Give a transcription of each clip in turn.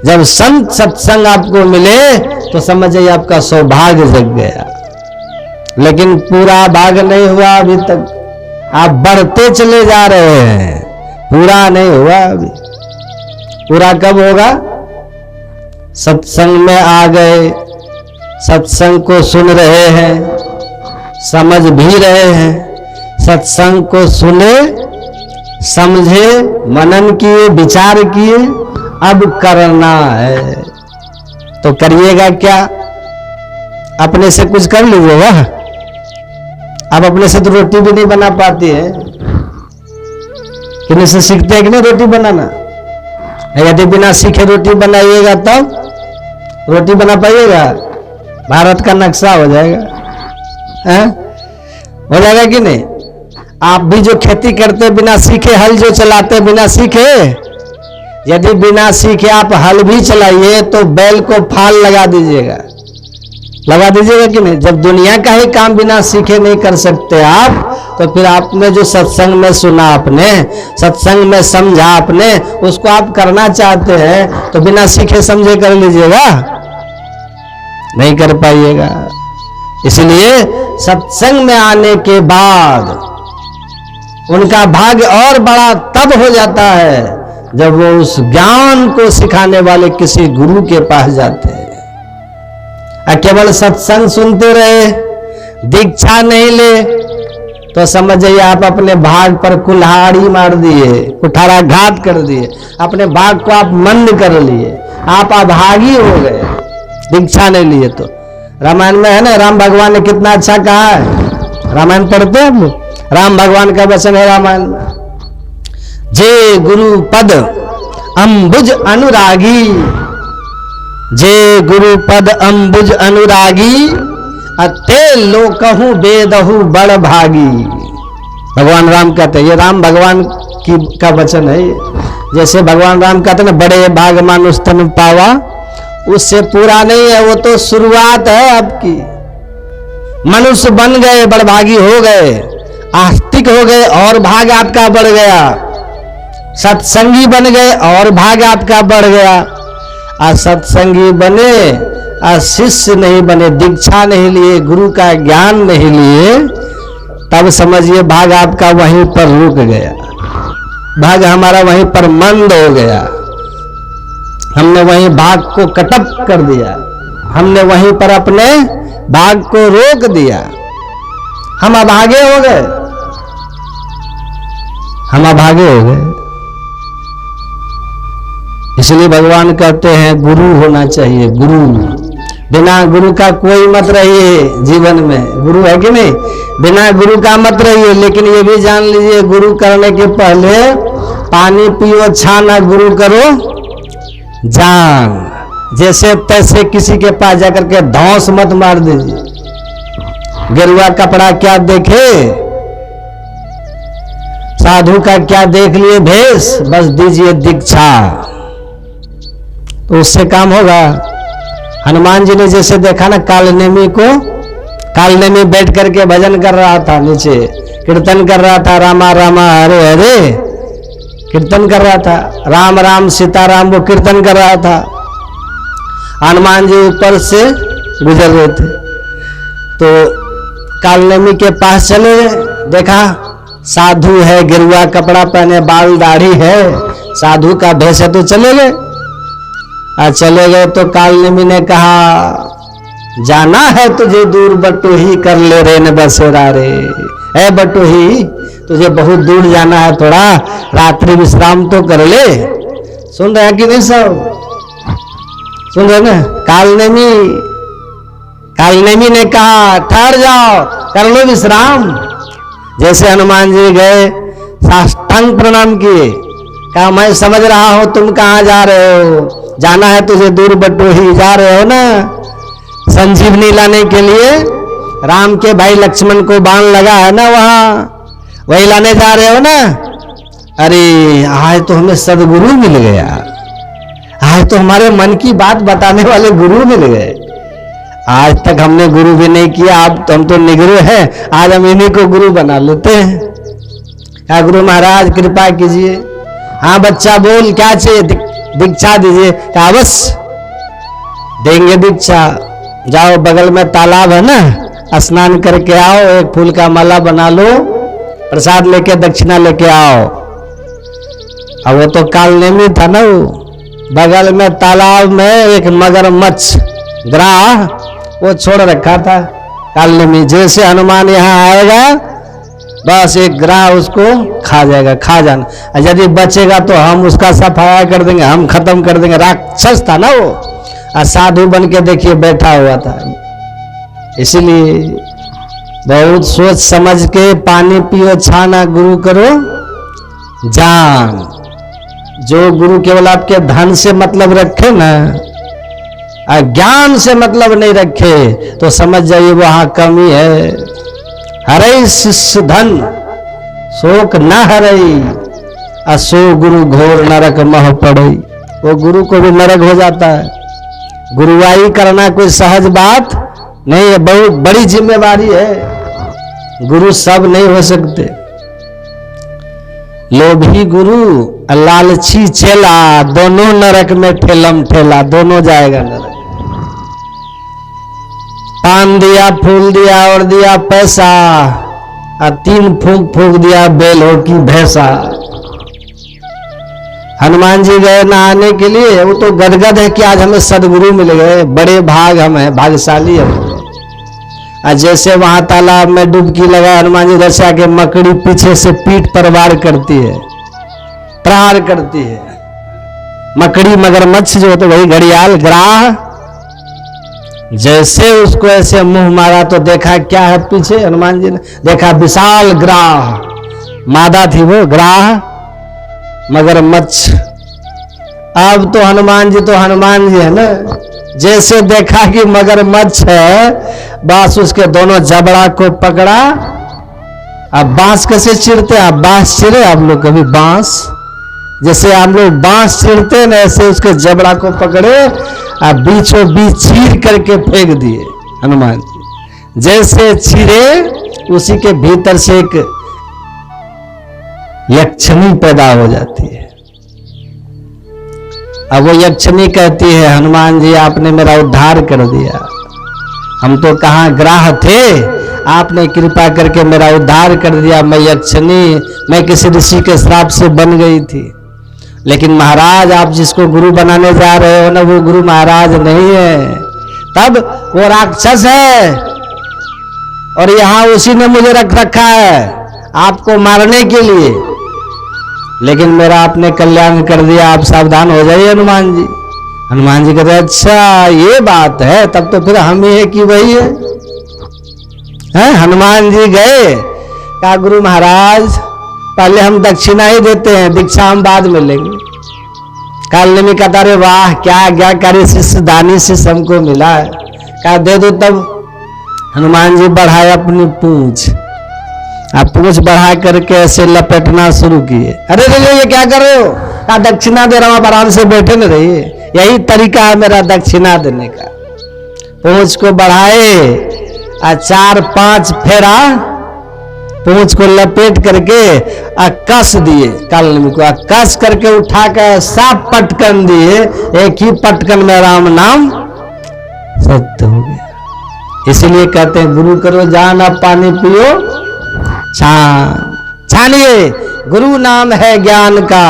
जब संत सत्संग आपको मिले तो समझिए आपका सौभाग्य जग गया। लेकिन पूरा भाग नहीं हुआ अभी तक, आप बढ़ते चले जा रहे हैं, पूरा नहीं हुआ अभी। पूरा कब होगा? सत्संग में आ गए, सत्संग को सुन रहे हैं, समझ भी रहे हैं, सत्संग को सुने, समझे, मनन किए, विचार किए, अब करना है। तो करिएगा क्या? अपने से कुछ कर लीजिएगा। अब अपने से तो रोटी भी नहीं बना पाती है, किन्हीं से सीखते हैं कि नहीं रोटी बनाना? यदि बिना सीखे रोटी बनाइएगा तब रोटी बना पाइएगा? भारत का नक्शा हो जाएगा, है? हो जाएगा कि नहीं? आप भी जो खेती करते बिना सीखे, हल जो चलाते बिना सीखे, यदि बिना सीखे आप हल भी चलाइए तो बैल को फाल लगा दीजिएगा कि नहीं? जब दुनिया का ही काम बिना सीखे नहीं कर सकते आप, तो फिर आपने जो सत्संग में सुना, आपने सत्संग में समझा, आपने उसको आप करना चाहते हैं तो बिना सीखे समझे कर लीजिएगा? नहीं कर पाइएगा। इसलिए सत्संग में आने के बाद उनका भाग्य और बड़ा तब हो जाता है जब वो उस ज्ञान को सिखाने वाले किसी गुरु के पास जाते हैं। केवल सत्संग सुनते रहे, दीक्षा नहीं ले, तो समझिए आप अपने भाग पर कुल्हाड़ी मार दिए, कुठाराघात कर दिए, अपने भाग को आप मंद कर लिए, आप अभागी हो गए, दीक्षा नहीं लिए तो। रामायण में है ना, राम भगवान ने कितना अच्छा कहा है। रामायण पढ़ते हैं हम, राम भगवान का वचन है रामायण में, जे गुरु पद अंबुज अनुरागी, जे गुरु पद अंबुज अनुरागी, अते लोकहु वेदहु बड़ भागी। भगवान राम कहते हैं, ये राम भगवान का वचन है। जैसे भगवान राम कहते हैं ना, बड़े भाग मानुष तन पावा, उससे पूरा नहीं है, वो तो शुरुआत है आपकी। मनुष्य बन गए, बड़भागी हो गए, आस्तिक हो गए और भाग आपका बढ़ गया, सत्संगी बन गए और भाग आपका बढ़ गया। असत्संगी बने, अशिष्य नहीं बने, दीक्षा नहीं लिए, गुरु का ज्ञान नहीं लिए, तब समझिए भाग आपका वहीं पर रुक गया, भाग हमारा वहीं पर मंद हो गया। हमने वहीं भाग को कटप कर दिया, हमने वहीं पर अपने भाग को रोक दिया, हम अभागे हो गए, हम अभागे हो गए। इसलिए भगवान कहते हैं गुरु होना चाहिए, गुरु। बिना गुरु का कोई मत रहिए जीवन में, गुरु है कि नहीं? बिना गुरु का मत रहिए। लेकिन ये भी जान लीजिए, गुरु करने के पहले पानी पियो छाना, गुरु करो जान। जैसे तैसे किसी के पास जाकर के धौंस मत मार दीजिए। गेरुआ कपड़ा क्या देखे, साधु का क्या देख लिए भेष, बस दीजिए दीक्षा, तो उससे काम होगा। हनुमान जी ने जैसे देखा ना कालनेमी को, कालनेमी बैठ करके भजन कर रहा था, नीचे कीर्तन कर रहा था, रामा रामा हरे हरे कीर्तन कर रहा था, राम राम सीताराम वो कीर्तन कर रहा था। हनुमान जी ऊपर से गुजर रहे थे तो कालनेमी के पास चले, देखा साधु है, गिरुआ कपड़ा पहने, बाल दाढ़ी है, साधु का भेष है, तो चले गए। चले गए तो कालनेमी ने कहा, जाना है तुझे दूर बटोही, कर ले रे न बसेरा रे। ए बटोही, तुझे बहुत दूर जाना है, थोड़ा रात्रि विश्राम तो कर ले। सुन रहे हैं कि नहीं सब? सुन रहे ना? कालनेमी ने कहा, ठहर जाओ, कर लो विश्राम। जैसे हनुमान जी गए, साष्टांग प्रणाम किए, कहा मैं समझ रहा हूं तुम कहां जा रहे हो, जाना है तुझे दूर बटोही, जा रहे हो ना संजीवनी लाने के लिए, राम के भाई लक्ष्मण को बाण लगा है ना वहां, वही लाने जा रहे हो ना। अरे आज तो हमें सदगुरु मिल गया, आज तो हमारे मन की बात बताने वाले गुरु मिल गए। आज तक हमने गुरु भी नहीं किया, अब तो हम तो निगुरु हैं, आज हम इन्हीं को गुरु बना लेते हैं। क्या गुरु महाराज कृपा कीजिए, हाँ बच्चा बोल क्या चाहिए, दीक्षा दीजिए, कहा बस देंगे दीक्षा। जाओ बगल में तालाब है ना, स्नान करके आओ, एक फूल का माला बना लो, प्रसाद लेके दक्षिणा लेके आओ। अब वो तो कालनेमी था ना, वो बगल में तालाब में एक मगरमच्छ ग्राह वो छोड़ रखा था कालनेमी। जैसे हनुमान यहाँ आएगा बस एक ग्राह उसको खा जाएगा, खा जाना। यदि बचेगा तो हम उसका सफाया कर देंगे, हम खत्म कर देंगे। राक्षस था ना वो, और साधु बन के देखिए बैठा हुआ था। इसीलिए बहुत सोच समझ के पानी पियो, छाना गुरु करो जान। जो गुरु केवल आपके धन से मतलब रखे ना, ज्ञान से मतलब नहीं रखे, तो समझ जाइए वहां कमी है। हरे शिष्य धन शोक न हरई, असो गुरु घोर नरक मह पड़ई। वो गुरु को भी नरक हो जाता है। गुरुवाई करना कोई सहज बात नहीं है, बहुत बड़ी जिम्मेवारी है। गुरु सब नहीं हो सकते। लोभी गुरु लालची चेला, दोनों नरक में ठेलम ठेला, दोनों जाएगा नरक। पान दिया, फूल दिया और दिया पैसा, और 3 फूंक फूंक दिया बेलों की भैंसा। हनुमान जी गए नहाने के लिए, वो तो गदगद है कि आज हमें सदगुरु मिल गए, बड़े भाग हम हैं, भाग्यशाली हम। जैसे वहां तालाब में डुबकी लगा हनुमान जी, उधर आके मकड़ी पीछे से पीठ पर वार करती है, प्रहार करती है। मकड़ी मगरमच्छ जो तो वही घड़ियाल ग्राह, जैसे उसको ऐसे मुंह मारा तो देखा क्या है पीछे, हनुमान जी ने देखा विशाल ग्राह, मादा थी वो ग्राह मगरमच्छ। अब तो हनुमान जी है ना, जैसे देखा कि मगरमच्छ है, बस उसके दोनों जबड़ा को पकड़ा। अब बांस कैसे चिरते हैं, आप बांस चिरे आप लोग कभी? बांस जैसे हम लोग बांस चिरते हैं ना, ऐसे उसके जबड़ा को पकड़े, आप बीचों बीच चीर करके फेंक दिए हनुमान जी। जैसे चीरे उसी के भीतर से एक यक्षिणी पैदा हो जाती है। अब वो यक्षिणी कहती है, हनुमान जी आपने मेरा उद्धार कर दिया, हम तो कहाँ ग्राह थे, आपने कृपा करके मेरा उद्धार कर दिया। मैं यक्षिणी, मैं किसी ऋषि के श्राप से बन गई थी। लेकिन महाराज आप जिसको गुरु बनाने जा रहे हो ना, वो गुरु महाराज नहीं है, तब वो राक्षस है, और यहां उसी ने मुझे रख रखा है आपको मारने के लिए। लेकिन मेरा आपने कल्याण कर दिया, आप सावधान हो जाइए हनुमान जी। हनुमान जी कहते अच्छा ये बात है, तब तो फिर हम ही है कि वही है। हनुमान जी गए, कहा गुरु महाराज पहले हम दक्षिणा ही देते हैं, दीक्षा हम बाद में लेंगे। कालनेमी कहता अरे वाह क्या आज्ञाकारी शिष्य, दानी शिष्य हमको मिला है, कहा दे दो। तब हनुमान जी बढ़ाए अपनी पूंछ, आप पूंछ बढ़ा करके ऐसे लपेटना शुरू किए। अरे ये क्या कर रहे हो? कहा दक्षिणा दे रहा हूं, आराम से बैठे न रहिए, यही तरीका है मेरा दक्षिणा देने का। पूंछ को बढ़ाए और 4-5 फेरा पूंछ को लपेट करके कस दिए कालनेमी को, कस करके उठा कर साफ पटकन दिए। एक ही पटकन में राम नाम सत्य हो गया। इसीलिए कहते हैं गुरु करो जान, अब पानी पियो छान। छानिए, गुरु नाम है ज्ञान का,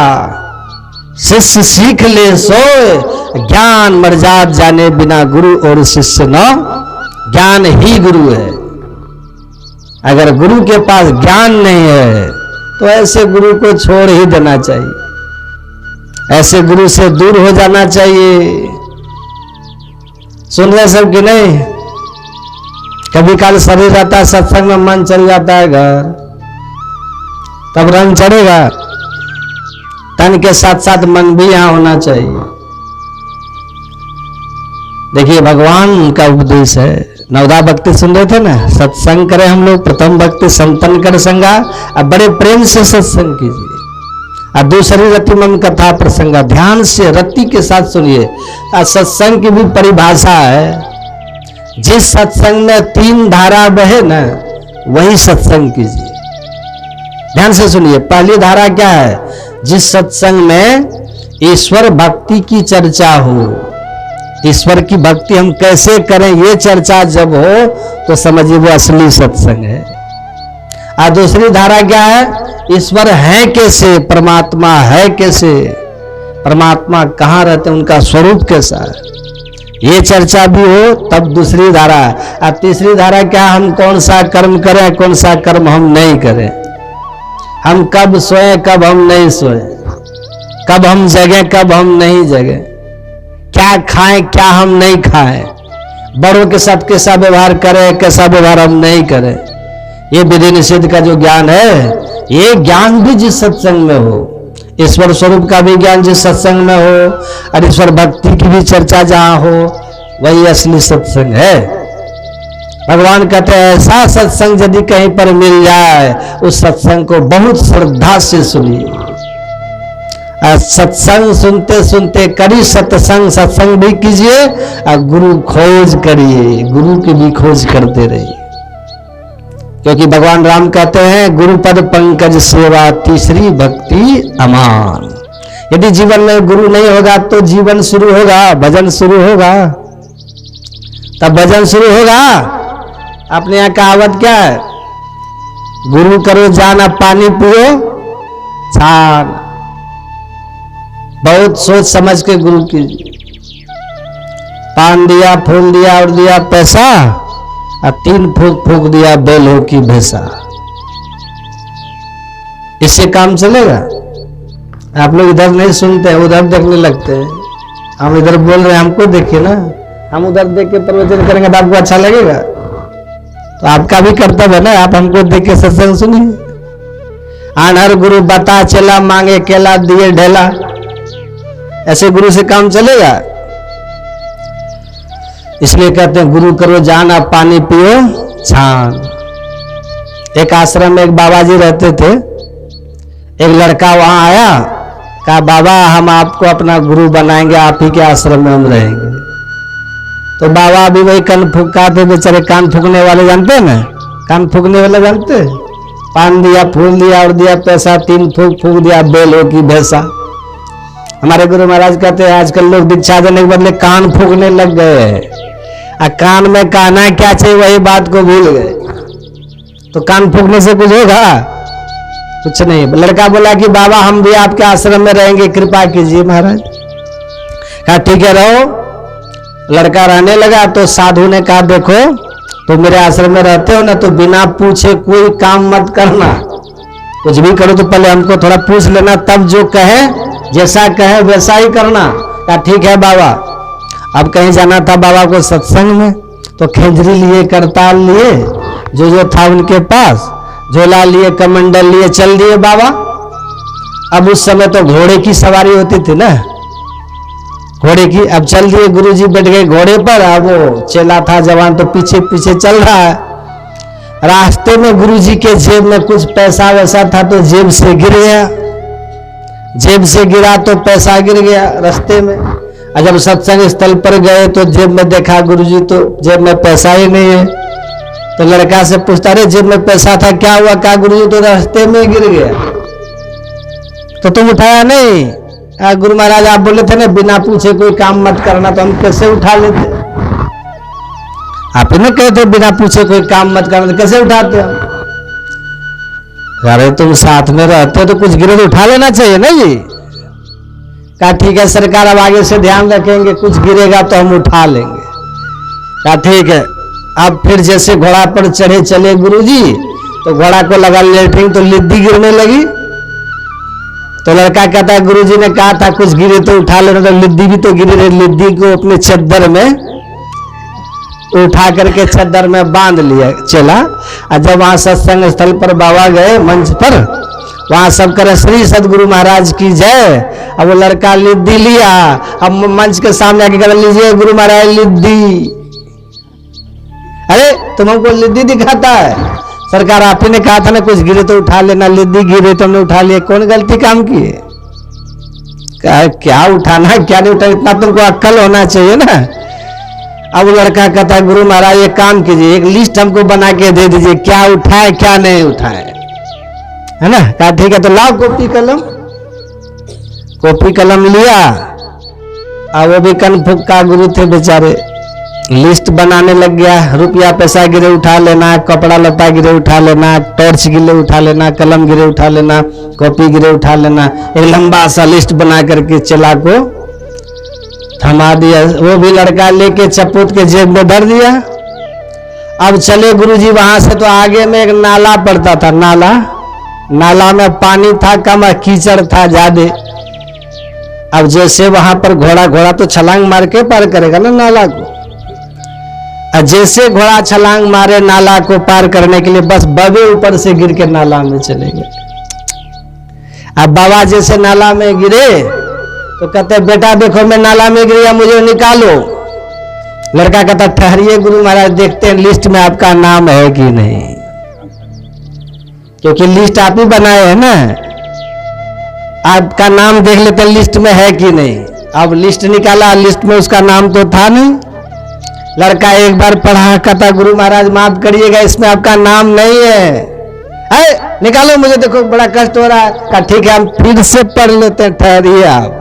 शिष्य सीख ले सोए, ज्ञान मर्जाद जाने बिना गुरु और शिष्य न, ज्ञान ही गुरु है। अगर गुरु के पास ज्ञान नहीं है तो ऐसे गुरु को छोड़ ही देना चाहिए, ऐसे गुरु से दूर हो जाना चाहिए। सुन रहे सब कि नहीं? कभी काल शरीर रहता है, सत्संग में मन चल जाता है घर, तब रंग चढ़ेगा। तन के साथ साथ मन भी यहां होना चाहिए। देखिए भगवान का उपदेश है, नवदा भक्ति सुन रहे थे ना, सत्संग करें हम लोग, प्रथम भक्ति संतन कर संगा, अब बड़े प्रेम से सत्संग कीजिए। और दूसरी रति मम कथा प्रसंगा, ध्यान से रति के साथ सुनिए। और सत्संग की भी परिभाषा है, जिस सत्संग में 3 धारा बहे ना, वही सत्संग कीजिए। ध्यान से सुनिए, पहली धारा क्या है? जिस सत्संग में ईश्वर भक्ति की चर्चा हो, ईश्वर की भक्ति हम कैसे करें ये चर्चा जब हो तो समझिए वो असली सत्संग है। और दूसरी धारा क्या है, ईश्वर है कैसे, परमात्मा है कैसे, परमात्मा कहाँ रहते, उनका स्वरूप कैसा है, ये चर्चा भी हो तब दूसरी धारा है। और तीसरी धारा क्या, हम कौन सा कर्म करें, कौन सा कर्म हम नहीं करें, हम कब सोए कब हम नहीं सोए, कब हम जगे कब हम नहीं जगे, क्या खाएं क्या हम नहीं खाएं, बड़ों के साथ कैसा व्यवहार करें कैसा व्यवहार हम नहीं करें, ये विधि निषेध का जो ज्ञान है, ये ज्ञान भी जिस सत्संग में हो, ईश्वर स्वरूप का भी ज्ञान जिस सत्संग में हो, और ईश्वर भक्ति की भी चर्चा जहां हो, वही असली सत्संग है। भगवान कहते हैं ऐसा सत्संग यदि कहीं पर मिल जाए, उस सत्संग को बहुत श्रद्धा से सुनिए। सत्संग सुनते सुनते करी सत्संग, सत्संग भी कीजिए और गुरु खोज करिए, गुरु की भी खोज करते रहिए। क्योंकि भगवान राम कहते हैं गुरुपद पंकज सेवा तीसरी भक्ति अमान। यदि जीवन में गुरु नहीं होगा तो जीवन शुरू होगा, भजन शुरू होगा, तब भजन शुरू होगा। अपने यहाँ कहावत क्या है, गुरु करो जाना पानी पियो छान। बहुत सोच समझ के गुरु कीजिए। पान दिया, फूल दिया और दिया पैसा, और 3 फूक फूक दिया बेलों की भैंसा, इससे काम चलेगा? आप लोग इधर नहीं सुनते हैं, उधर देखने लगते हैं। हम इधर बोल रहे हैं, हमको देखिए ना, हम उधर देख के प्रवचन करेंगे तो आपको अच्छा लगेगा? तो आपका भी कर्तव्य है ना, आप हमको देख के सत्संग सुनिए। आनहर गुरु बता चला, मांगे केला दिए ढेला, ऐसे गुरु से काम चलेगा? इसलिए कहते हैं गुरु करो जाना पानी पियो छान। एक आश्रम में एक बाबा जी रहते थे। एक लड़का वहां आया, कहा बाबा हम आपको अपना गुरु बनाएंगे, आप ही के आश्रम में हम रहेंगे। तो बाबा अभी वही कान फूकाते बेचारे, कान फूकने वाले जानते हैं ना, कान फूकने वाले जानते हैं। पान दिया, फूल दिया और दिया पैसा, 3 फूक फूक दिया बेलों की भैंसा। हमारे गुरु महाराज कहते हैं आजकल लोग दीक्षा देने के बदले कान फूकने लग गए हैं, और कान में कहना क्या चाहिए वही बात को भूल गए। तो कान फूकने से कुछ होगा? कुछ नहीं। लड़का बोला कि बाबा हम भी आपके आश्रम में रहेंगे, कृपा कीजिए महाराज। कहा ठीक है रहो। लड़का रहने लगा तो साधु ने कहा देखो तो मेरे आश्रम में रहते हो ना, तो बिना पूछे कोई काम मत करना, कुछ भी करो तो पहले हमको थोड़ा पूछ लेना, तब जो कहे जैसा कहे वैसा ही करना। कहा ठीक है बाबा। अब कहीं जाना था बाबा को सत्संग में, तो खेजरी लिए, करताल लिए, जो था उनके पास, झोला लिए, कमंडल लिए, चल दिए बाबा। अब उस समय तो घोड़े की सवारी होती थी ना, घोड़े की। अब चल दिए, गुरुजी बैठ गए घोड़े पर, अब वो चेला था जवान तो पीछे पीछे चल रहा है। रास्ते में गुरुजी के जेब में कुछ पैसा वैसा था तो जेब से गिर गया, जेब से गिरा तो पैसा गिर गया रास्ते में। और जब सत्संग स्थल पर गए तो जेब में देखा गुरुजी तो जेब में पैसा ही नहीं है। तो लड़का से पूछता रहे जेब में पैसा था क्या हुआ? कहा गुरुजी तो रास्ते में गिर गया। तो तुम उठाया नहीं? गुरु महाराज आप बोले थे ना बिना पूछे कोई काम मत करना, तो हम कैसे उठा लेते? आप ही ने कहे थे बिना पूछे कोई काम मत करना, तो कैसे उठाते हम? अरे तुम साथ में रहते तो कुछ गिरे तो उठा लेना चाहिए ना जी। कहा ठीक है सरकार अब आगे से ध्यान रखेंगे, कुछ गिरेगा तो हम उठा लेंगे। कहा ठीक है। अब फिर जैसे घोड़ा पर चढ़े चले गुरुजी, तो घोड़ा को लगा लेटरिंग तो लिद्दी गिरने लगी। तो लड़का कहता है गुरुजी ने कहा था कुछ गिरे तो उठा लेना, तो लिद्दी भी तो गिरी रही। लिद्दी को अपने चद्दर में उठा करके चद्दर में बांध लिया चला। और जब वहां सत्संग स्थल पर बाबा गए मंच पर, वहां सब करे श्री सदगुरु महाराज की जय। अब वो लड़का लिद्दी लिया, अब मंच के सामने आके कर लीजिए गुरु महाराज लिद्दी। अरे तुम हमको लिद्दी दिखाता है? सरकार आप ही ने कहा था ना कुछ गिरे तो उठा लेना, लिद्दी गिरे तो हमने उठा लिया। कौन गलती काम की है? क्या उठाना क्या नहीं उठाना, इतना तुमको अक्ल होना चाहिए ना। अब लड़का कहता है गुरु महाराज एक काम कीजिए, एक लिस्ट हमको बना के दे दीजिए, क्या उठाए क्या नहीं उठाए, है ना। कहा ठीक है तो लाओ कॉपी कलम। कॉपी कलम लिया, अब वो भी कन फुक्का गुरु थे बेचारे, लिस्ट बनाने लग गया। रुपया पैसा गिरे उठा लेना, कपड़ा लता गिरे उठा लेना, टॉर्च गिरे उठा लेना, कलम गिरे उठा लेना, कॉपी गिरे उठा लेना, एक लंबा सा लिस्ट बना करके चेला को थमा दिया। वो भी लड़का लेके चपोत के जेब में धर दिया। अब चले गुरुजी वहां से, तो आगे में एक नाला पड़ता था, नाला में पानी था कम, कीचड़ था ज्यादा। अब जैसे वहां पर घोड़ा तो छलांग मार के पार करेगा ना नाला को, और जैसे घोड़ा छलांग मारे नाला को पार करने के लिए, बस बबे ऊपर से गिर के नाला में चले गए। अब बाबा जैसे नाला में गिरे तो कहते बेटा देखो मैं नाला में गिरा, मुझे निकालो। लड़का कहता ठहरिए गुरु महाराज, देखते हैं लिस्ट में आपका नाम है कि नहीं, क्योंकि लिस्ट आप ही बनाए हैं ना, आपका नाम देख लेते हैं लिस्ट में है कि नहीं। अब लिस्ट निकाला, लिस्ट में उसका नाम तो था नहीं। लड़का एक बार पढ़ा, कहता गुरु महाराज माफ करिएगा, इसमें आपका नाम नहीं है, निकालो मुझे, देखो बड़ा कष्ट हो रहा है। कहा ठीक है हम फिर से पढ़ लेते हैं, ठहरिए आप।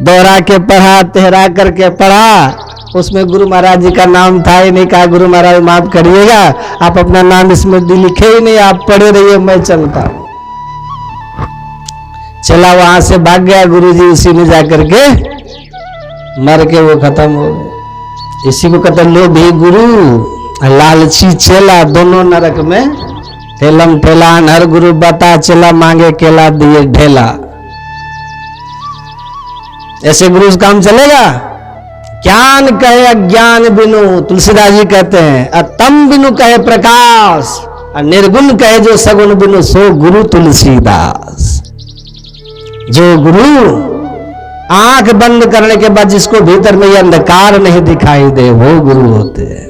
दोहरा के पढ़ा, तेहरा करके पढ़ा, उसमें गुरु महाराज जी का नाम था ही नहीं। कहा गुरु महाराज माफ करिएगा, आप अपना नाम इसमें लिखे ही नहीं, आप पढ़े रहिए, मैं चलता हूं। चला वहां से भाग गया, गुरुजी उसी में जाकर के मर के वो खत्म हो गए। इसी को कहते लोभी गुरु लालची चेला, दोनों नरक में ठेलम ठेला। हर गुरु बता चला, मांगे केला दिए ढेला। ऐसे गुरु से काम चलेगा? ज्ञान कहे अज्ञान बिनु, तुलसीदास जी कहते हैं, अतम बिनु कहे प्रकाश, और निर्गुण कहे जो सगुण बिनु, सो गुरु तुलसीदास। जो गुरु आंख बंद करने के बाद जिसको भीतर में ये अंधकार नहीं दिखाई दे, वो गुरु होते हैं।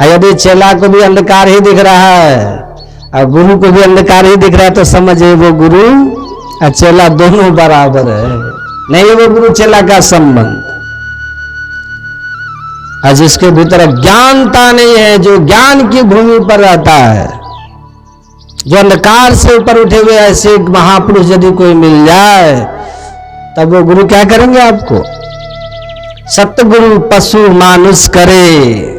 यदि चेला को भी अंधकार ही दिख रहा है और गुरु को भी अंधकार ही दिख रहा है, तो समझे वो गुरु और चेला दोनों बराबर है, नहीं वो गुरु चेला का संबंध। और जिसके भीतर ज्ञानता नहीं है, जो ज्ञान की भूमि पर रहता है, जो अंधकार से ऊपर उठे हुए ऐसे महापुरुष यदि कोई मिल जाए, तब वो गुरु क्या करेंगे आपको? सतगुरु पशु मानुष करे,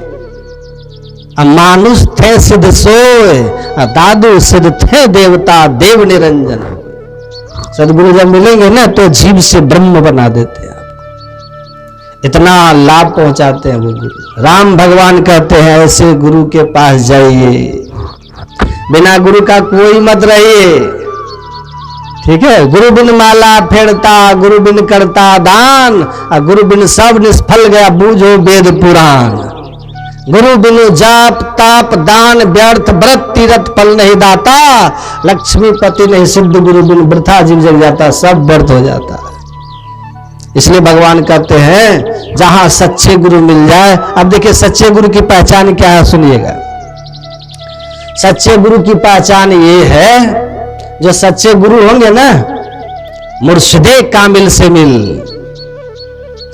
मानुष थे सिद्ध सोए, दादू सिद्ध थे देवता देव निरंजन। सदगुरु जब मिलेंगे ना तो जीव से ब्रह्म बना देते हैं आपको, इतना लाभ पहुंचाते हैं वो गुरु। राम भगवान कहते हैं ऐसे गुरु के पास जाइए, बिना गुरु का कोई मत रहिए, ठीक है। गुरु बिन माला फेरता, गुरु बिन करता दान, और गुरु बिन सब निष्फल गया, बूझो वेद पुराण। गुरु बिनु जाप ताप दान व्यर्थ, व्रत तीरथ फल नहीं दाता, लक्ष्मीपति नहीं सिद्ध, गुरु बिन वृथा जीव जग जाता, सब व्यर्थ हो जाता है। इसलिए भगवान कहते हैं जहां सच्चे गुरु मिल जाए। अब देखिए सच्चे गुरु की पहचान क्या है, सुनिएगा। सच्चे गुरु की पहचान ये है, जो सच्चे गुरु होंगे ना, मुर्शिदे कामिल से मिल,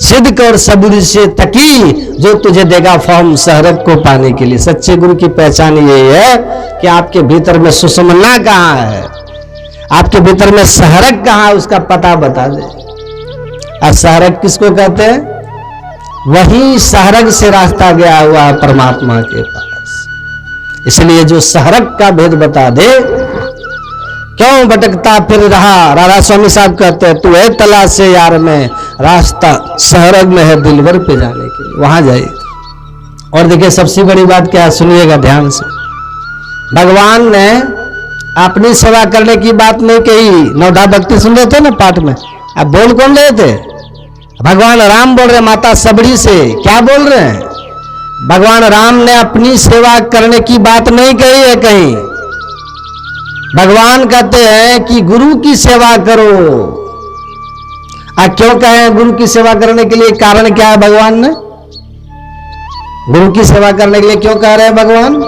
सिद्ध और सबूर से तकी, जो तुझे देगा फॉर्म सहरग को पाने के लिए। सच्चे गुरु की पहचान ये है कि आपके भीतर में सुषमना कहाँ है, आपके भीतर में सहरग कहाँ है, उसका पता बता दे। और सहरग किसको कहते हैं? वही सहरग से रास्ता गया हुआ है परमात्मा के पास। इसलिए जो सहरग का भेद बता दे, क्यों भटकता फिर रहा। राधा स्वामी साहब कहते हैं तू है तलाश से यार में, रास्ता सहरग में है दिलवर पे जाने के लिए, वहां जाइए। और देखिए सबसे बड़ी बात क्या है, सुनिएगा ध्यान से। भगवान ने अपनी सेवा करने की बात नहीं कही। नवधा भक्ति सुन रहे थे ना पाठ में, अब बोल कौन रहे थे? भगवान राम बोल रहे माता सबरी से। क्या बोल रहे हैं? भगवान राम ने अपनी सेवा करने की बात नहीं कही है कहीं। भगवान कहते हैं कि गुरु की सेवा करो। क्यों कहे गुरु की सेवा करने के लिए? कारण क्या है भगवान ने गुरु की सेवा करने के लिए क्यों कह रहे हैं भगवान?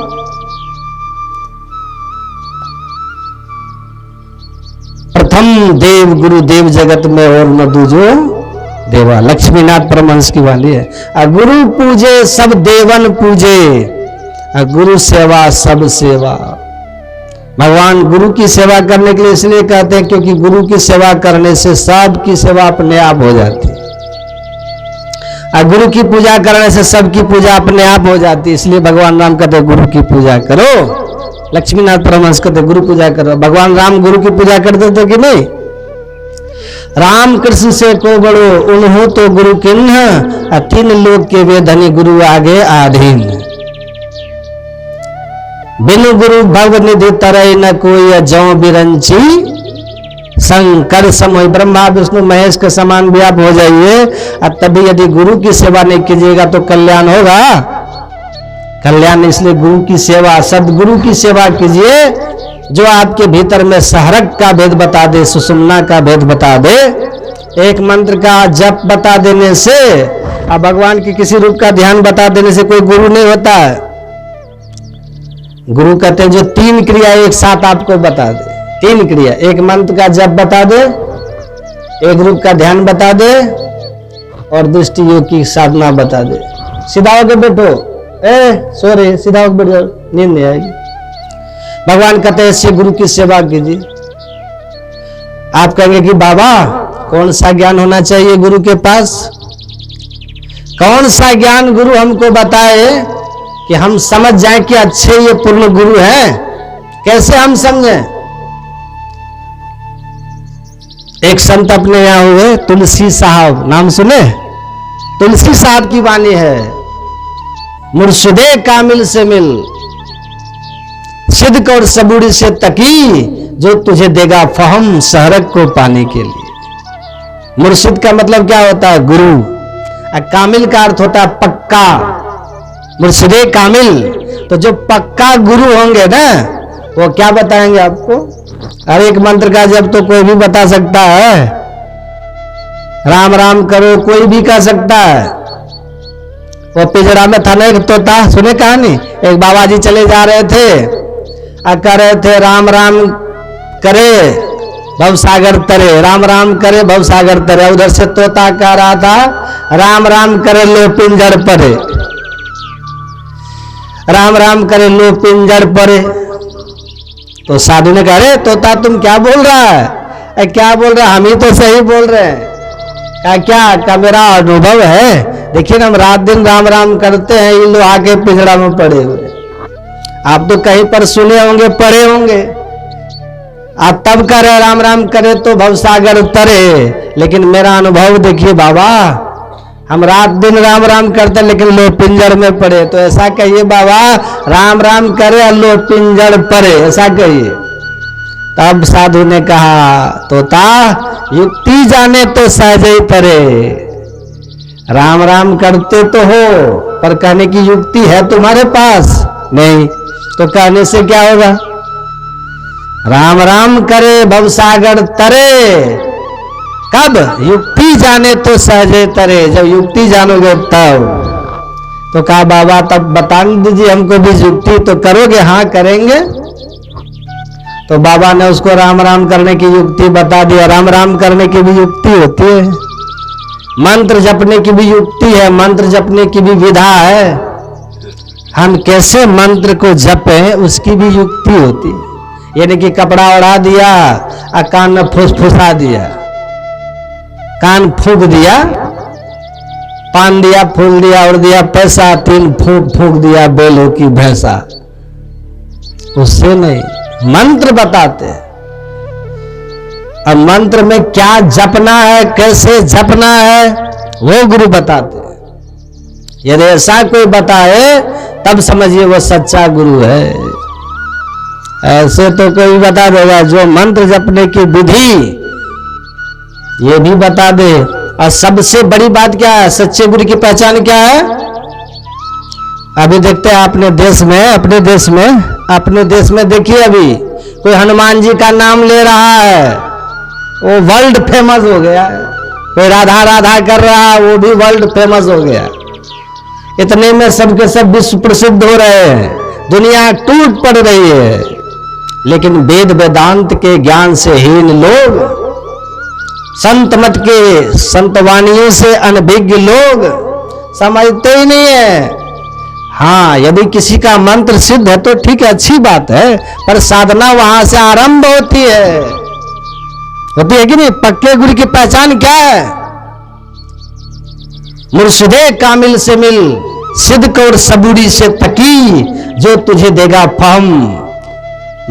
प्रथम देव गुरु देव जगत में और न दूजो देवा, लक्ष्मीनाथ परमहंस की वाणी है। गुरु पूजे सब देवन पूजे, गुरु सेवा सब सेवा। भगवान गुरु की सेवा करने के लिए इसलिए कहते हैं क्योंकि गुरु की सेवा करने से सबकी सेवा अपने आप हो जाती है, और गुरु की पूजा करने से सबकी पूजा अपने आप हो जाती है। इसलिए भगवान राम कहते हैं गुरु की पूजा करो। लक्ष्मीनाथ परमहंस कहते गुरु पूजा करो। भगवान राम गुरु की पूजा करते थे कि नहीं? राम कृष्ण से को बड़ो उन्हों तो गुरु किन्ह, तीन लोग के वे धनी गुरु आगे आधीन। बिनु गुरु भव निधि तरय न कोई, जौ बिरंची शंकर समय। ब्रह्मा विष्णु महेश के समान भी आप हो जाइए, और तभी यदि गुरु की सेवा नहीं कीजिएगा तो कल्याण होगा? कल्याण। इसलिए गुरु की सेवा, सदगुरु की सेवा कीजिए, जो आपके भीतर में सहरक का भेद बता दे, सुषुम्ना का भेद बता दे। एक मंत्र का जप बता देने से, अब भगवान के किसी रूप का ध्यान बता देने से कोई गुरु नहीं होता है। गुरु कहते हैं जो तीन क्रिया एक साथ आपको बता दे, तीन क्रिया, एक मंत्र का जप बता दे, एक रूप का ध्यान बता दे, और दृष्टि योग की साधना बता दे। सीधा होकर बैठो, सो रहे, सीधा होकर बैठ जाओ, नींद नहीं आएगी। भगवान कहते हैं ऐसे गुरु की सेवा कीजिए। आप कहेंगे कि बाबा कौन सा ज्ञान होना चाहिए गुरु के पास? कौन सा ज्ञान गुरु हमको बताए कि हम समझ जाएं कि अच्छे ये पूर्ण गुरु हैं? कैसे हम समझें? एक संत अपने यहां हुए, तुलसी साहब, नाम सुने? तुलसी साहब की वाणी है, मुर्शिदे कामिल से मिल, सिद्ध और सबूरी से तकी, जो तुझे देगा फहम सहरक को पाने के लिए। मुर्शिद का मतलब क्या होता है? गुरु। और कामिल का अर्थ होता है पक्का, मुर्शिदे कामिल। तो जो पक्का गुरु होंगे ना, वो क्या बताएंगे आपको? हर एक मंत्र का जब तो कोई भी बता सकता है, राम राम करो कोई भी कह सकता है। वो पिंजरा में था ना एक तोता, सुने कहानी? एक बाबा जी चले जा रहे थे, कह रहे थे राम राम करे भवसागर तरे, राम राम करे भवसागर तरे। उधर से तोता कह रहा था राम राम करे लो पिंजर परे, राम राम करे लो पिंजर परे। तो साधु ने कहा अरे तोता तुम क्या बोल रहा है? क्या बोल रहा है? हम ही तो सही बोल रहे हैं। क्या मेरा अनुभव है, देखिए ना हम रात दिन राम राम करते हैं, ये लोग आके पिंजरा में पड़े हुए। आप तो कहीं पर सुने होंगे, पढ़े होंगे, आप तब कह रहे राम राम करे तो भवसागर तरे। लेकिन मेरा अनुभव देखिए बाबा, हम रात दिन राम राम करते लेकिन लो पिंजर में पड़े। तो ऐसा कहिए बाबा, राम राम करे लो पिंजर पड़े, ऐसा कहिए। तब साधु ने कहा तोता युक्ति जाने तो सहजे तरे, राम राम करते तो हो पर कहने की युक्ति है तुम्हारे पास नहीं, तो कहने से क्या होगा? राम राम करे भवसागर तरे, कब? युक्ति जाने तो सहजे तरे, जब युक्ति जानोगे तब। तो कहा बाबा तब बता दीजिए हमको भी युक्ति, तो करोगे? हाँ करेंगे। तो बाबा ने उसको राम राम करने की युक्ति बता दिया। राम राम करने की भी युक्ति होती है, मंत्र जपने की भी युक्ति है, मंत्र जपने की भी विधा है। हम कैसे मंत्र को जपें उसकी भी युक्ति होती है। यानी कि कपड़ा ओढ़ा दिया और कान में फुसफुसा दिया, कान फूंक दिया, पान दिया, फूल दिया, और दिया पैसा, तीन फूंक फूंक दिया बेलों की भैंसा, उससे नहीं। मंत्र बताते हैं, अब मंत्र में क्या जपना है, कैसे जपना है, वो गुरु बताते हैं। यदि ऐसा कोई बताए तब समझिए वो सच्चा गुरु है। ऐसे तो कोई बता देगा जो मंत्र जपने की विधि ये भी बता दे। और सबसे बड़ी बात क्या है, सच्चे गुरु की पहचान क्या है? अभी देखते हैं अपने देश में देखिए, अभी कोई हनुमान जी का नाम ले रहा है, वो वर्ल्ड फेमस हो गया है। कोई राधा राधा कर रहा है, वो भी वर्ल्ड फेमस हो गया। इतने में सबके सब विश्व प्रसिद्ध हो रहे हैं, दुनिया टूट पड़ रही है। लेकिन वेद वेदांत के ज्ञान से हीन लोग, संत मत के संतवाणियों से अनभिज्ञ लोग समझते ही नहीं है। हाँ, यदि किसी का मंत्र सिद्ध है तो ठीक है, अच्छी बात है, पर साधना वहां से आरंभ होती है कि नहीं? पक्के गुरु की पहचान क्या है? मुर्शिदे कामिल से मिल, सिद्ध और सबूरी से तकी, जो तुझे देगा फहम।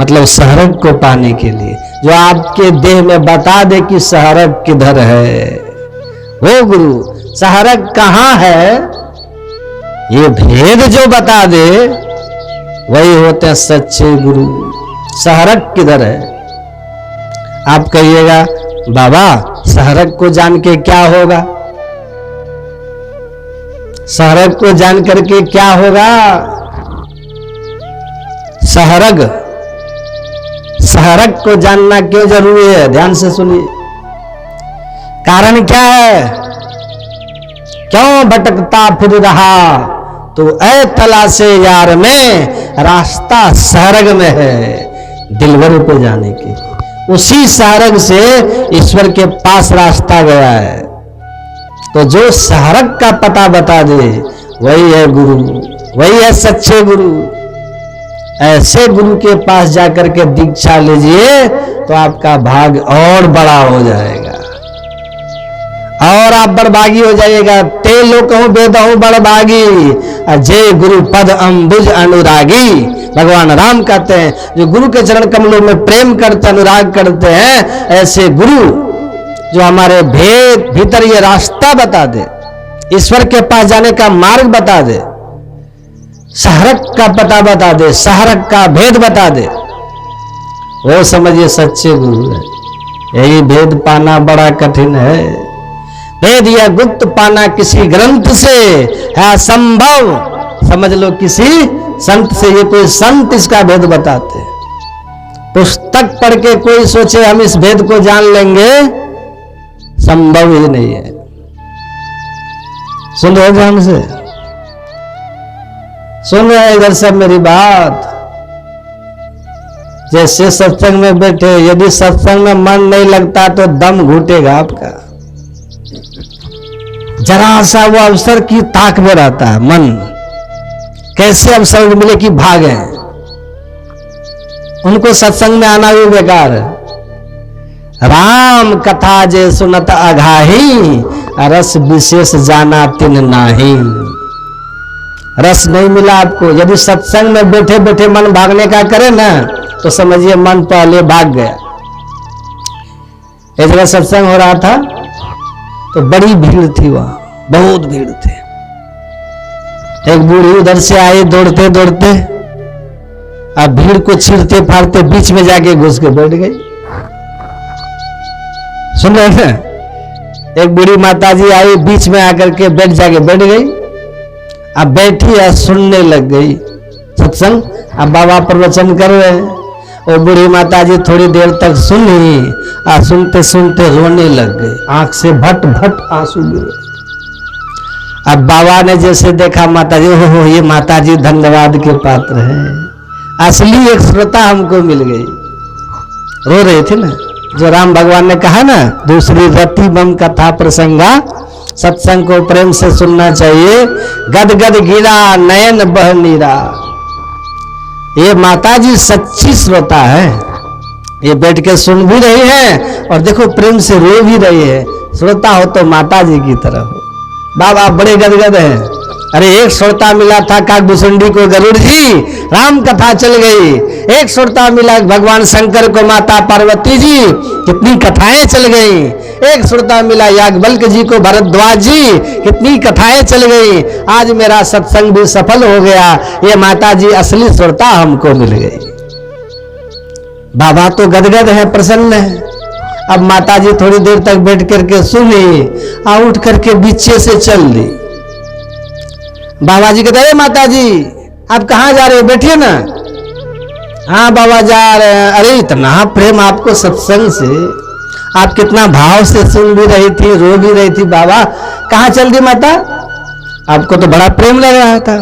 मतलब सहरग को पाने के लिए जो आपके देह में बता दे कि सहरग किधर है, वो गुरु। सहरग कहां है, ये भेद जो बता दे, वही होते हैं सच्चे गुरु। सहरग किधर है? आप कहिएगा बाबा सहरग को जान के क्या होगा? सहरग को जान करके क्या होगा? सहरग को जानना क्यों जरूरी है? ध्यान से सुनिए, कारण क्या है? क्यों भटकता फिर रहा तो ऐ तलाशे यार में, रास्ता सहरग में है दिलवर पे जाने के। उसी सहरग से ईश्वर के पास रास्ता गया है। तो जो सहरग का पता बता दे वही है गुरु, वही है सच्चे गुरु। ऐसे गुरु के पास जाकर के दीक्षा लीजिए तो आपका भाग्य और बड़ा हो जाएगा और आप बड़भागी हो जाइएगा। ते लोकहु बेदहु बड़भागी, जय गुरु पद अंबुज अनुरागी। भगवान राम कहते हैं जो गुरु के चरण कमलों में प्रेम करते, अनुराग करते हैं, ऐसे गुरु जो हमारे भेद भीतर ये रास्ता बता दे, ईश्वर के पास जाने का मार्ग बता दे, सहरग का पता बता दे, सहरग का भेद बता दे, वो समझिए सच्चे गुरु है। यही भेद पाना बड़ा कठिन है। भेद या गुप्त पाना किसी ग्रंथ से है असंभव। समझ लो किसी संत से, ये कोई संत इसका भेद बताते हैं। पुस्तक पढ़ के कोई सोचे हम इस भेद को जान लेंगे, संभव ही नहीं है। सुन रहे ध्यान से, सुन रहे इधर सब मेरी बात। जैसे सत्संग में बैठे, यदि सत्संग में मन नहीं लगता तो दम घुटेगा आपका। जरा सा वो अवसर की ताक में रहता है मन, कैसे अवसर मिले कि भागे। उनको सत्संग में आना भी बेकार है। राम कथा जे सुनत अघाही, रस विशेष जाना तिन नाही। रस नहीं मिला आपको, यदि सत्संग में बैठे बैठे मन भागने का करे ना तो समझिए मन पहले भाग गया। एक जगह सत्संग हो रहा था तो बड़ी भीड़ थी, वहां बहुत भीड़ थी। एक बूढ़ी उधर से आई दौड़ते दौड़ते, अब भीड़ को छीरते फाड़ते बीच में जाके घुस के बैठ गई। सुन रहे हैं? एक बूढ़ी माताजी आई, बीच में आकर के जाके बैठ गई। अब बैठी है, सुनने लग गई सत्संग। अब बाबा प्रवचन कर रहे हैं और बूढ़ी माताजी थोड़ी देर तक सुनी और सुनते सुनते रोने लग गई, आंख से भट भट आंसू गिरे। अब बाबा ने जैसे देखा माताजी, ओहो ये माताजी धन्यवाद के पात्र हैं, असली एक श्रोता हमको मिल गई। रो रहे थे ना, जो राम भगवान ने कहा ना, दूसरी रति बम कथा प्रसंगा, सत्संग को प्रेम से सुनना चाहिए। गद गद गिरा नयन बह नीरा। ये माताजी सच्ची श्रोता है, ये बैठ के सुन भी रही है और देखो प्रेम से रो भी रही है। श्रोता हो तो माताजी की तरह हो। बाबा बड़े गदगद हैं। अरे एक श्रोता मिला था काकभूषुंडी को गरुड़ जी, राम कथा चल गई। एक श्रोता मिला भगवान शंकर को माता पार्वती जी, कितनी कथाएं चल गई। एक श्रोता मिला याज्ञवल्क्य जी को भरद्वाज जी, कितनी कथाएं चल गई। आज मेरा सत्संग भी सफल हो गया, ये माता जी असली श्रोता हमको मिल गई। बाबा तो गदगद है, प्रसन्न है। अब माता जी थोड़ी देर तक बैठ करके सुनी, उठ करके बीचे से चल दी। बाबा जी कहते हैं माता जी आप कहाँ जा रहे हो, बैठिए ना। हाँ बाबा जा रहे हैं। अरे इतना प्रेम आपको सत्संग से, आप कितना भाव से सुन भी रही थी, रो भी रही थी। बाबा कहाँ चल दी माता, आपको तो बड़ा प्रेम लग रहा था।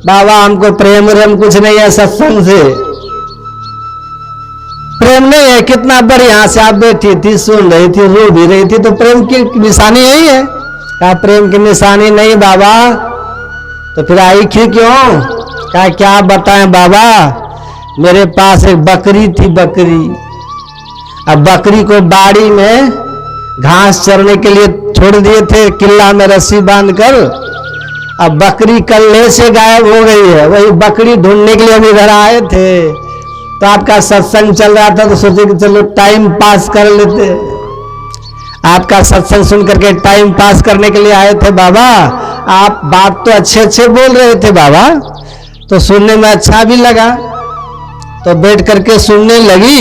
बाबा हमको प्रेम रम कुछ नहीं है, सत्संग से प्रेम नहीं है। कितना बढ़िया से आप बैठी थी, सुन रही थी, रो भी रही थी, तो प्रेम की निशानी यही है। क्या प्रेम की निशानी नहीं बाबा, तो फिर आई थी क्यों? कहा क्या बताएं बाबा, मेरे पास एक बकरी थी, बकरी। अब बकरी को बाड़ी में घास चरने के लिए छोड़ दिए थे, किल्ला में रस्सी बांधकर। अब बकरी कल्ले से गायब हो गई है। वही बकरी ढूंढने के लिए हम इधर आए थे, तो आपका सत्संग चल रहा था तो सोचे कि चलो टाइम पास कर लेते। आपका सत्संग सुन करके टाइम पास करने के लिए आए थे बाबा। आप बात तो अच्छे अच्छे बोल रहे थे बाबा, तो सुनने में अच्छा भी लगा, तो बैठ करके सुनने लगी।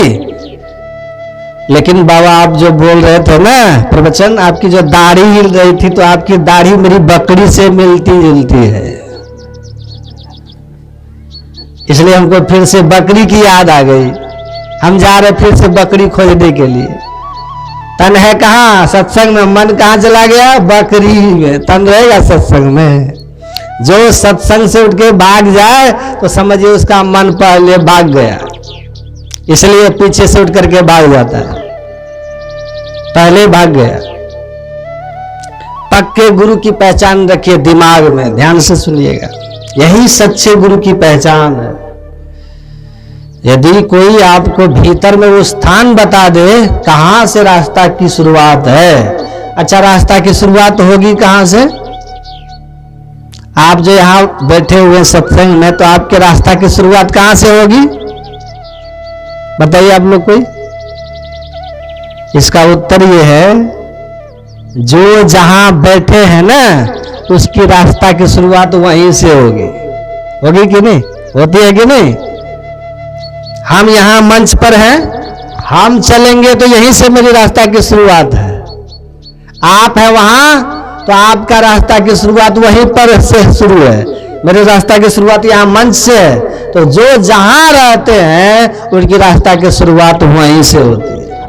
लेकिन बाबा आप जो बोल रहे थे ना प्रवचन, आपकी जो दाढ़ी हिल रही थी, तो आपकी दाढ़ी मेरी बकरी से मिलती जुलती है, इसलिए हमको फिर से बकरी की याद आ गई। हम जा रहे फिर से बकरी खोजने के लिए। तन है कहाँ? सत्संग में। मन कहाँ चला गया? बकरी में। तन रहेगा सत्संग में। जो सत्संग से उठ के भाग जाए तो समझिए उसका मन पहले भाग गया, इसलिए पीछे से उठ करके भाग जाता है, पहले भाग गया। पक्के गुरु की पहचान रखिए दिमाग में, ध्यान से सुनिएगा, यही सच्चे गुरु की पहचान है। यदि कोई आपको भीतर में वो स्थान बता दे कहां से रास्ता की शुरुआत है, अच्छा रास्ता की शुरुआत होगी कहां से? आप जो यहां बैठे हुए सत्संग में, तो आपके रास्ता की शुरुआत कहां से होगी? बताइए आप लोग कोई। इसका उत्तर ये है, जो जहां बैठे हैं ना उसकी रास्ता की शुरुआत वहीं से होगी। होगी कि नहीं? होती है कि नहीं? हम यहां मंच पर हैं, हम चलेंगे तो यहीं से मेरी रास्ता की शुरुआत है। आप है वहां, तो आपका रास्ता की शुरुआत वहीं पर से शुरू है। मेरे रास्ता की शुरुआत यहां मंच से है, तो जो जहां रहते हैं उनकी रास्ता की शुरुआत वहीं से होती है।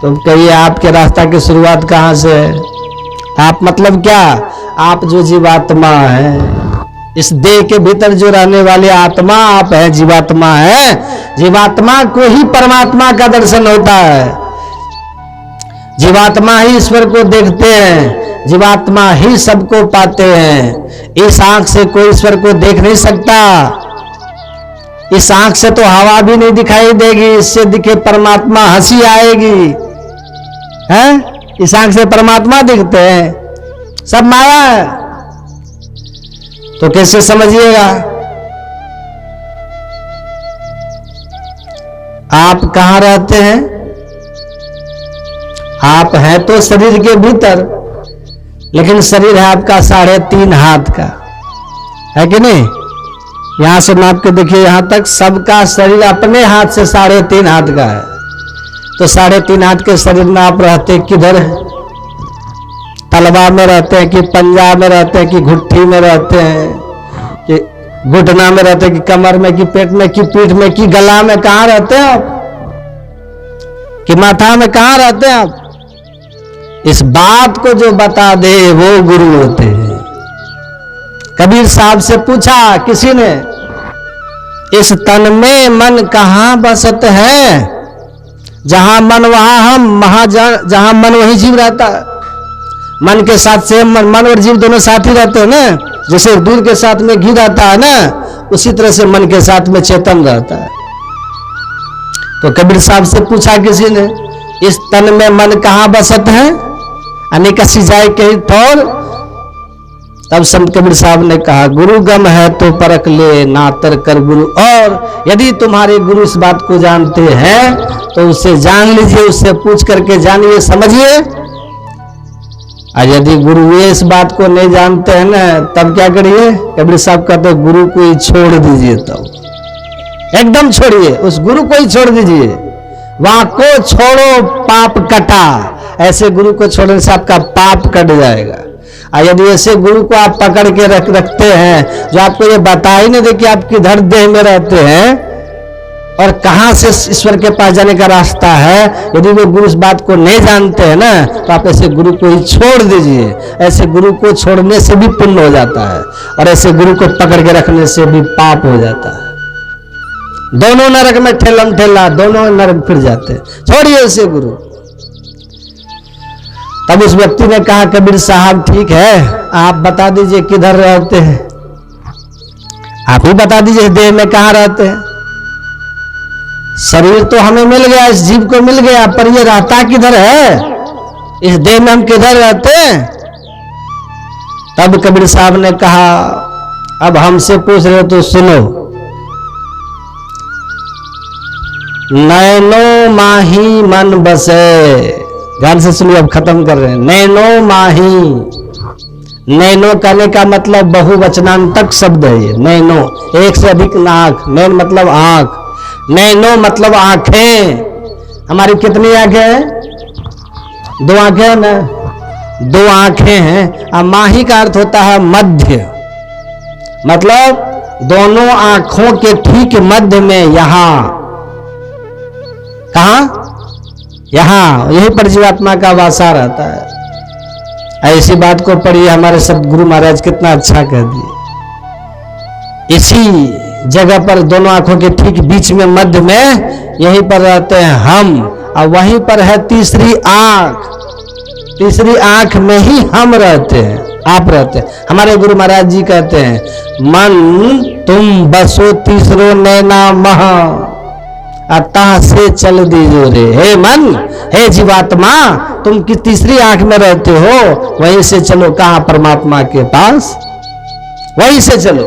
तो कहिए आपके रास्ता की शुरुआत कहां से है? आप मतलब क्या? आप जो जीवात्मा है, इस देह के भीतर जो रहने वाले आत्मा आप है, जीवात्मा है। जीवात्मा को ही परमात्मा का दर्शन होता है। जीवात्मा ही ईश्वर को देखते हैं, जीवात्मा ही सबको पाते हैं। इस आंख से कोई ईश्वर को देख नहीं सकता। इस आंख से तो हवा भी नहीं दिखाई देगी, इससे दिखे परमात्मा हंसी आएगी, है? इस आंख से परमात्मा दिखते हैं, सब माया है। तो कैसे समझिएगा? आप कहां रहते हैं? आप हैं तो शरीर के भीतर, लेकिन शरीर है आपका 3.5 हाथ का, है कि नहीं? यहां से नाप के देखिए, यहां तक सबका शरीर अपने हाथ से 3.5 हाथ का है। तो 3.5 हाथ के शरीर में आप रहते किधर हैं? तलवा में रहते हैं कि पंजा में रहते हैं कि घुट्टी में रहते हैं कि घुटना में रहते हैं कि कमर में कि पेट में कि पीठ में कि गला में? कहां रहते हैं आप? कि माथा में? कहां रहते हैं आप? इस बात को जो बता दे वो गुरु होते हैं। कबीर साहब से पूछा किसी ने, इस तन में मन कहां बसत है? जहां मन वहां हम, जहां मन वहीं जीव रहता है। मन के साथ से मन और जीव दोनों साथ ही रहते हैं ना। जैसे दूध के साथ में घी रहता है ना, उसी तरह से मन के साथ में चेतन रहता है। तो कबीर साहब से पूछा किसी ने, इस तन में मन कहां बसत है? अनेक जाए कहीं ठौर। तब संत कबीर साहब ने कहा, गुरु गम है तो परख ले, नातर कर गुरु। और यदि तुम्हारे गुरु इस बात को जानते हैं तो उससे जान लीजिए, उससे पूछ करके जानिए, समझिए। और यदि गुरु ये इस बात को नहीं जानते हैं ना, तब क्या करिए? कबीर साहब कहते गुरु को ही छोड़ दीजिए, तब एकदम छोड़िए, उस गुरु को ही छोड़ दीजिए। वहां को छोड़ो पाप कटा, ऐसे गुरु को छोड़ने से आपका पाप कट जाएगा। और यदि ऐसे गुरु को आप पकड़ के रखते हैं जो आपको ये बता ही नहीं दे कि आप किधर देह में रहते हैं और कहां से ईश्वर के पास जाने का रास्ता है, यदि वो गुरु इस बात को नहीं जानते हैं ना, तो आप ऐसे गुरु को ही छोड़ दीजिए। ऐसे गुरु को छोड़ने से भी पुण्य हो जाता है और ऐसे गुरु को पकड़ के रखने से भी पाप हो जाता है। दोनों नरक में ठेलम ठेला, दोनों नरक फिर जाते हैं। छोड़िए ऐसे गुरु। तब उस व्यक्ति ने कहा, कबीर साहब ठीक है, आप बता दीजिए किधर रहते हैं। आप ही बता दीजिए देह में कहां रहते हैं। शरीर तो हमें मिल गया, इस जीव को मिल गया, पर ये रहता किधर है? इस देह में हम किधर रहते हैं? तब कबीर साहब ने कहा, अब हमसे पूछ रहे हो तो सुनो। नैनो माही मन बसे, ध्यान से सुनिए, अब खत्म कर रहे हैं। नैनो माही, नैनो कहने का मतलब बहुवचनांतक शब्द है ये। नैनो एक से अधिक नाक, नैन मतलब आंख, नैनो मतलब आंखें। हमारी कितनी आंखें हैं? 2 आंखें हैं ना, 2 आंखें हैं। अब माही का अर्थ होता है मध्य, मतलब दोनों आंखों के ठीक मध्य में, यहां, कहां? यहां, यही पर जीवात्मा का वासा रहता है। ऐसी बात को पढ़िए, हमारे सदगुरु महाराज कितना अच्छा कह दिए। इसी जगह पर दोनों आंखों के ठीक बीच में मध्य में, यहीं पर रहते हैं हम, और वहीं पर है तीसरी आंख। तीसरी आंख में ही हम रहते हैं, आप रहते हैं। हमारे गुरु महाराज जी कहते हैं, मन तुम बसो तीसरो नैना महा, अतः से चल दीजो रे। हे मन, हे जीवात्मा, तुम की तीसरी आंख में रहते हो, वहीं से चलो। कहां? परमात्मा के पास, वहीं से चलो।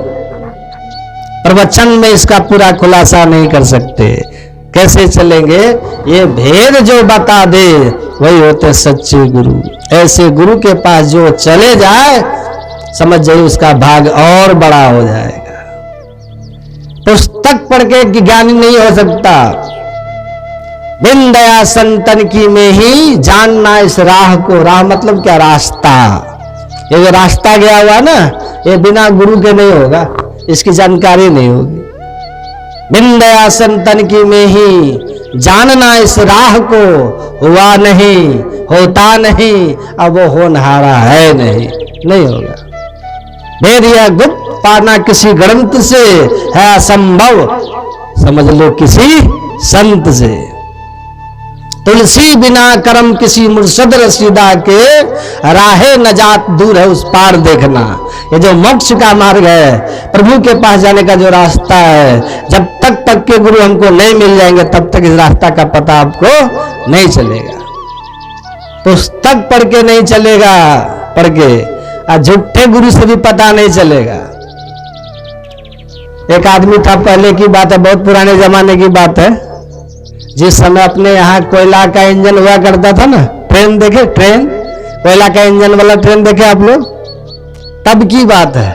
प्रवचन में इसका पूरा खुलासा नहीं कर सकते। कैसे चलेंगे? ये भेद जो बता दे वही होते सच्चे गुरु। ऐसे गुरु के पास जो चले जाए, समझ जाइए उसका भाग और बड़ा हो जाएगा। पुस्तक पढ़ के ज्ञानी नहीं हो सकता। बिन दया संतन की में ही जानना इस राह को। राह मतलब क्या? रास्ता। ये जो रास्ता गया हुआ ना, ये बिना गुरु के नहीं होगा, इसकी जानकारी नहीं होगी। बिन दया संतन की में ही जानना इस राह को, हुआ नहीं, होता नहीं, अब वो होनहारा है नहीं होगा। भेद यह गुप्त पाना किसी ग्रंथ से है असंभव, समझ लो किसी संत से। तुलसी बिना करम किसी मुर्शद रसीदा के, राहे नजात दूर है उस पार देखना। ये जो मोक्ष का मार्ग है, प्रभु के पास जाने का जो रास्ता है, जब तक पक्के गुरु हमको नहीं मिल जाएंगे तब तक इस रास्ता का पता आपको नहीं चलेगा। पुस्तक पढ़ के नहीं चलेगा, पढ़ के, और झूठे गुरु से भी पता नहीं चलेगा। एक आदमी था, पहले की बात है, बहुत पुराने जमाने की बात है, जिस समय अपने यहाँ कोयला का इंजन हुआ करता था ना, ट्रेन देखे, ट्रेन, कोयला का इंजन वाला ट्रेन देखे आप लोग? तब की बात है।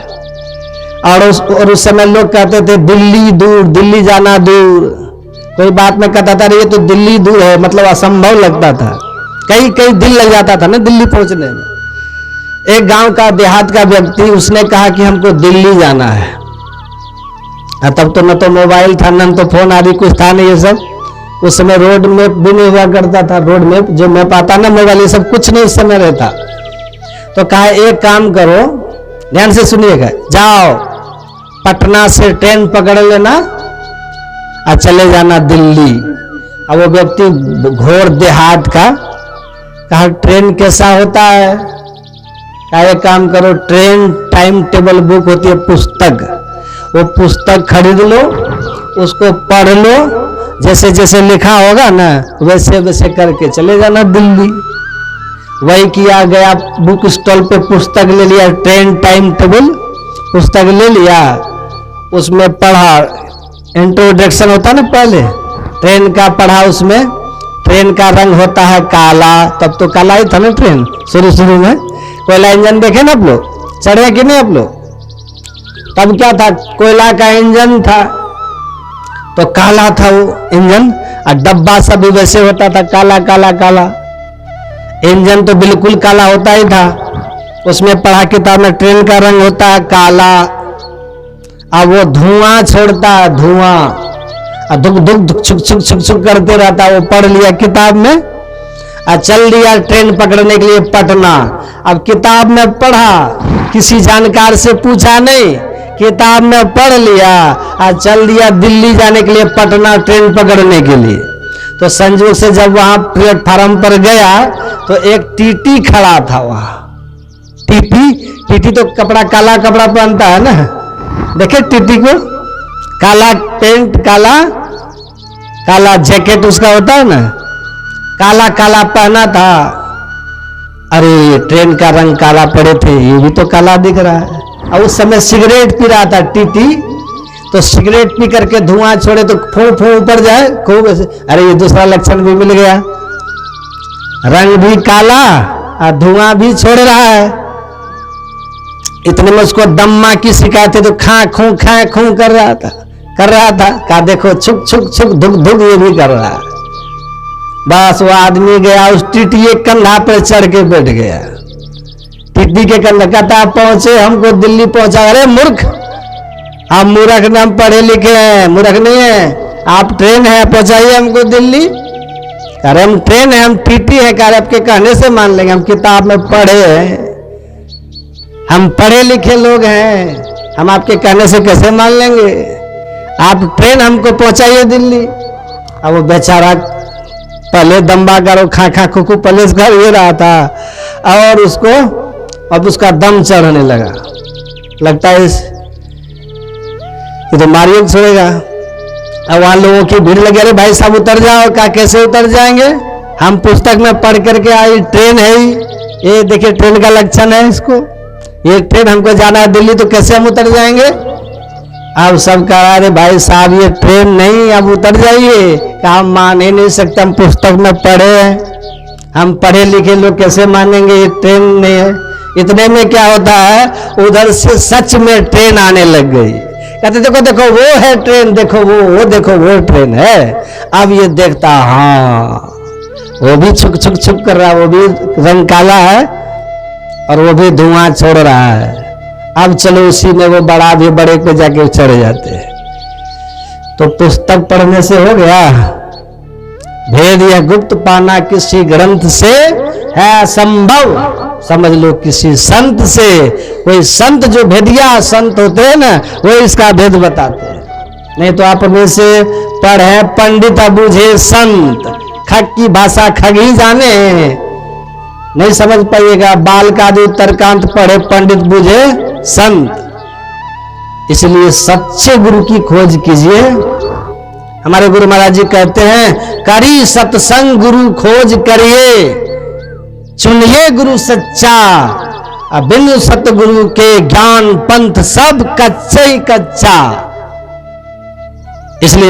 और उस समय लोग कहते थे दिल्ली दूर, दिल्ली जाना दूर। कोई बात में कहता था ये तो दिल्ली दूर है, मतलब असंभव लगता था। कई दिन लग जाता था ना दिल्ली पहुंचने में। एक गांव का, देहात का व्यक्ति, उसने कहा कि हमको दिल्ली जाना है। तब तो न तो मोबाइल था, न तो फोन आदि कुछ था नहीं ये सब। उस समय रोड मैप भी नहीं हुआ करता था, रोड मैप जो मैप आता ना मोबाइल, ये सब कुछ नहीं उस समय रहता। तो कहा एक काम करो, ध्यान से सुनिएगा, जाओ पटना से ट्रेन पकड़ लेना और चले जाना दिल्ली। अब वो व्यक्ति घोर देहात का, कहा ट्रेन कैसा होता है? कहा एक काम करो, ट्रेन टाइम टेबल बुक होती है, पुस्तक, वो पुस्तक खरीद लो, उसको पढ़ लो, जैसे जैसे लिखा होगा ना वैसे वैसे करके चले जाना दिल्ली। वही किया, गया बुक स्टॉल पे पुस्तक ले लिया, ट्रेन टाइम टेबल पुस्तक ले लिया, उसमें पढ़ा। इंट्रोडक्शन होता ना पहले, ट्रेन का पढ़ा। उसमें ट्रेन का रंग होता है काला, तब तो काला ही था ना ट्रेन शुरू में। कोयला इंजन देखे ना आप लोग, चढ़े कि नहीं आप लोग? तब क्या था, कोयला का इंजन था तो काला था वो इंजन, और डब्बा सब भी वैसे होता था, काला काला काला। इंजन तो बिल्कुल काला होता ही था। उसमें पढ़ा किताब में ट्रेन का रंग होता है काला, अब वो धुआं छोड़ता है, धुआं, और दुख दुख छुक छुक छुक छुक करते रहता। वो पढ़ लिया किताब में और चल दिया ट्रेन पकड़ने के लिए पटना। अब किताब में पढ़ा, किसी जानकार से पूछा नहीं, किताब में पढ़ लिया और चल दिया दिल्ली जाने के लिए, पटना ट्रेन पकड़ने के लिए। तो संजोग से जब वहां प्लेटफार्म पर गया तो एक टीटी खड़ा था वहां। टीटी तो कपड़ा, काला कपड़ा पहनता है ना, देखे टीटी को, काला पेंट, काला काला जैकेट उसका होता है ना, काला काला पहना था। अरे ट्रेन का रंग काला पड़े थे, ये भी तो काला दिख रहा है। और उस समय सिगरेट पी रहा था टीटी, तो सिगरेट पी करके धुआं छोड़े तो फूं फूं ऊपर जाए खूब ऐसे। अरे ये दूसरा लक्षण भी मिल गया, रंग भी काला और धुआं भी छोड़ रहा है। इतने में उसको दम्मा की शिकायत है, तो खा खूं कर रहा था कहा देखो छुक छुक छुक धुक धुक ये भी कर रहा है। बस वो आदमी गया, उस टीटी के कंधा पर चढ़ के बैठ गया। टीटी के कंधा, कहता आप पहुंचे, हमको दिल्ली पहुंचा। अरे मूर्ख, हम मूर्ख न, हम पढ़े लिखे हैं, मूर्ख नहीं है। आप ट्रेन है, पहुंचाइए हमको दिल्ली। कह रहे हम ट्रेन है, हम टीटी है। कह रहे आपके कहने से मान लेंगे, हम किताब में पढ़े हैं, हम पढ़े लिखे लोग हैं, हम आपके कहने से कैसे मान लेंगे। आप ट्रेन हमको पहुंचाइए दिल्ली। अब वो बेचारा पहले दम्बा करो खा खुखू पहले कर ये रहा था, और उसको अब उसका दम चढ़ने लगा। लगता है ये तो मारिए छोड़ेगा। अब वहां लोगों की भीड़ लगी, अरे भाई साहब उतर जाओ। कहा कैसे उतर जाएंगे, हम पुस्तक में पढ़ करके आई, ट्रेन है ही, ये देखिए ट्रेन का लक्षण है इसको, ये ट्रेन हमको जाना है दिल्ली, तो कैसे हम उतर जाएंगे। अब सब कहा अरे भाई साहब ये ट्रेन नहीं, अब उतर जाइए। कहा हम मान ही नहीं सकते, हम पुस्तक में पढ़े हैं, हम पढ़े लिखे लोग कैसे मानेंगे, ये ट्रेन नहीं है। इतने में क्या होता है, उधर से सच में ट्रेन आने लग गई। कहते देखो देखो वो है ट्रेन, देखो वो देखो वो ट्रेन है। अब ये देखता हाँ वो भी छुक छुक छुक कर रहा है, वो भी रंग काला है और वो भी धुआं छोड़ रहा है। अब चलो उसी में वो बड़ा भी बड़े पे जाके चढ़ जाते हैं। तो पुस्तक पढ़ने से हो गया भेद, यह गुप्त पाना किसी ग्रंथ से है संभव। समझ लो किसी संत से, कोई संत जो भेदिया संत होते हैं ना, वो इसका भेद बताते हैं। नहीं तो आप में से पढ़े पंडित बूझे संत, खग की भाषा खग ही जाने, नहीं समझ पाइएगा। बाल का उत्तरकांत पढ़े पंडित बूझे संत। इसलिए सच्चे गुरु की खोज कीजिए। हमारे गुरु महाराज जी कहते हैं, करी सत्संग गुरु खोज करिए, चुनिए गुरु सच्चा, बिनु सतगुरु के ज्ञान पंथ सब कच्चे ही कच्चा। इसलिए